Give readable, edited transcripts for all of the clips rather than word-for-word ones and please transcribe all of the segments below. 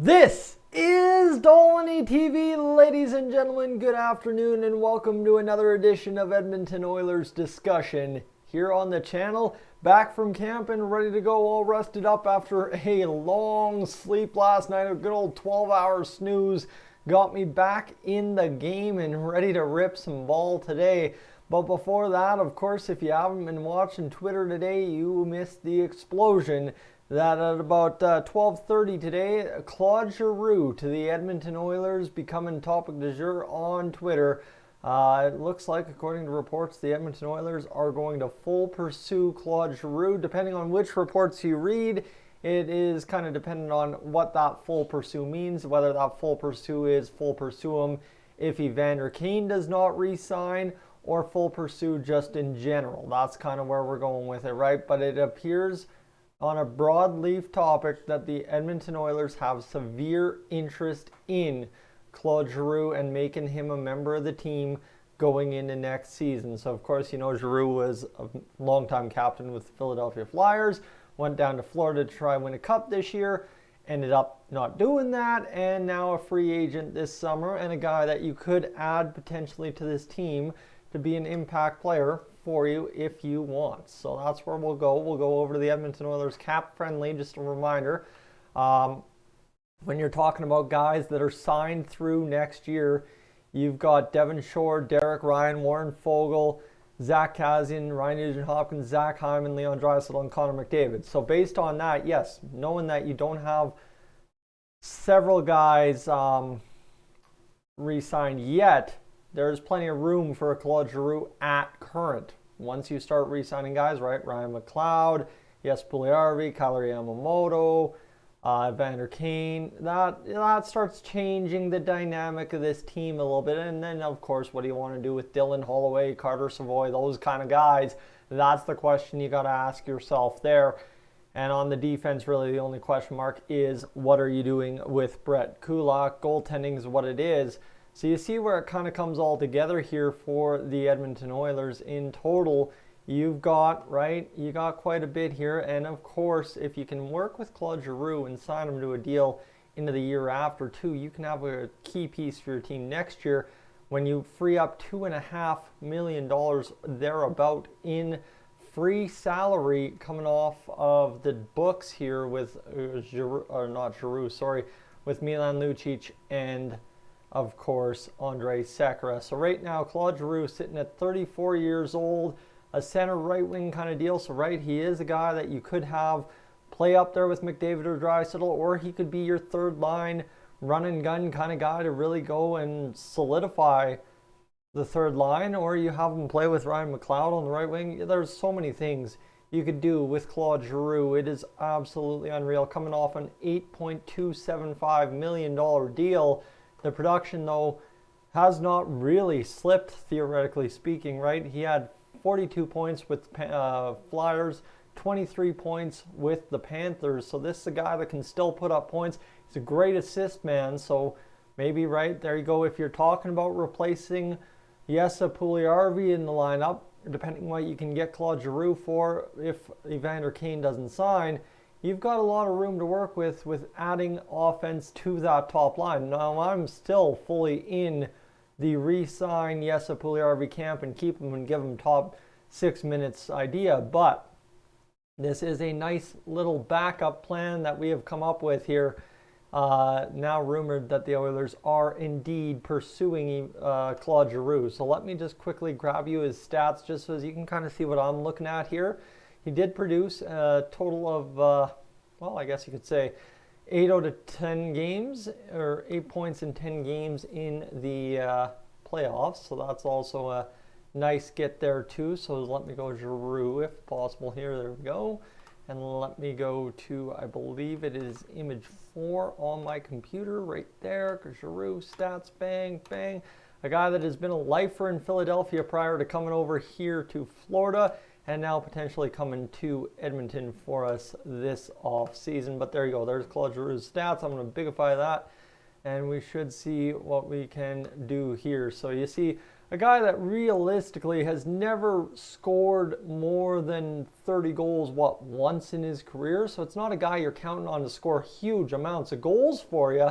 This is Dolynny TV, ladies and gentlemen. Good afternoon and welcome to another edition of Edmonton Oilers discussion here on the channel. Back from camp and ready to go, all rested up after a long sleep last night. A good old 12-hour snooze got me back in the game and ready to rip some ball today. But before that, of course, if you haven't been watching Twitter today, you missed the explosion that at about 12:30 today, Claude Giroux to the Edmonton Oilers becoming topic du jour on Twitter. It looks like, according to reports, the Edmonton Oilers are going to full pursue Claude Giroux. Depending on which reports you read, it is kind of dependent on what that full pursue means, whether that full pursue is full pursue him if Evander Kane does not re-sign, or full pursue just in general. That's kind of where we're going with it, right? But it appears on a broadleaf topic that the Edmonton Oilers have severe interest in Claude Giroux and making him a member of the team going into next season. So, of course, you know, Giroux was a longtime captain with the Philadelphia Flyers, went down to Florida to try and win a cup this year, ended up not doing that, and now a free agent this summer and a guy that you could add potentially to this team to be an impact player for you if you want. So that's where we'll go. We'll go over to the Edmonton Oilers cap friendly. Just a reminder, when you're talking about guys that are signed through next year, you've got Devin Shore, Derek Ryan, Warren Foegele, Zach Kassian, Ryan Nugent-Hopkins, Zach Hyman, Leon Draisaitl, and Connor McDavid. So based on that, yes, knowing that you don't have several guys re-signed yet, there's plenty of room for a Claude Giroux at current. Once you start re-signing guys, right? Ryan McLeod, yes, Puljujarvi, Kailer Yamamoto, Evander Kane, that starts changing the dynamic of this team a little bit. And then, of course, what do you want to do with Dylan Holloway, Carter Savoy, those kind of guys? That's the question you got to ask yourself there. And on the defense, really the only question mark is, what are you doing with Brett Kulak? Goaltending is what it is. So you see where it kind of comes all together here for the Edmonton Oilers. In total, you've got, right, you got quite a bit here. And of course, if you can work with Claude Giroux and sign him to a deal into the year after too, you can have a key piece for your team next year when you free up $2.5 million thereabout in free salary coming off of the books here with with Milan Lucic and, of course, Andrej Sekera. So right now, Claude Giroux sitting at 34 years old, a center right wing kind of deal. So right, he is a guy that you could have play up there with McDavid or Draisaitl, or he could be your third line run and gun kind of guy to really go and solidify the third line, or you have him play with Ryan McLeod on the right wing. There's so many things you could do with Claude Giroux. It is absolutely unreal. Coming off an $8.275 million deal. The production, though, has not really slipped, theoretically speaking, right? He had 42 points with Flyers, 23 points with the Panthers. So this is a guy that can still put up points. He's a great assist man. So maybe, right, there you go. If you're talking about replacing Jesse Puljujarvi in the lineup, depending on what you can get Claude Giroux for if Evander Kane doesn't sign, you've got a lot of room to work with adding offense to that top line. Now, I'm still fully in the re-sign Jesse Puljujarvi camp and keep him and give him top 6 minutes idea, but this is a nice little backup plan that we have come up with here. Now rumored that the Oilers are indeed pursuing Claude Giroux. So let me just quickly grab you his stats just so you can kind of see what I'm looking at here. He did produce a total of, well, I guess you could say 8 out of 10 games, or 8 points in 10 games in the playoffs. So that's also a nice get there too. So let me go Giroux if possible here. There we go. And let me go to, I believe it is image 4 on my computer right there. Giroux stats, bang, bang. A guy that has been a lifer in Philadelphia prior to coming over here to Florida, and now potentially coming to Edmonton for us this off season. But there you go. There's Claude Giroux's stats. I'm going to bigify that, and we should see what we can do here. So you see a guy that realistically has never scored more than 30 goals, once in his career. So it's not a guy you're counting on to score huge amounts of goals for you,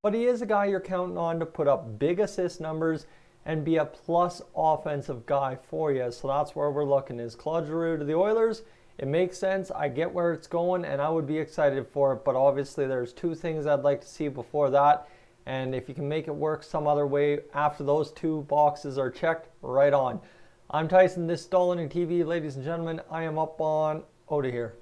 but he is a guy you're counting on to put up big assist numbers and be a plus offensive guy for you. So that's where we're looking, is Claude Giroux to the Oilers. It makes sense. I get where it's going, and I would be excited for it. But obviously, there's two things I'd like to see before that. And if you can make it work some other way after those two boxes are checked, right on. I'm Tyson. This is Dolynny TV. Ladies and gentlemen, I am up on out of here.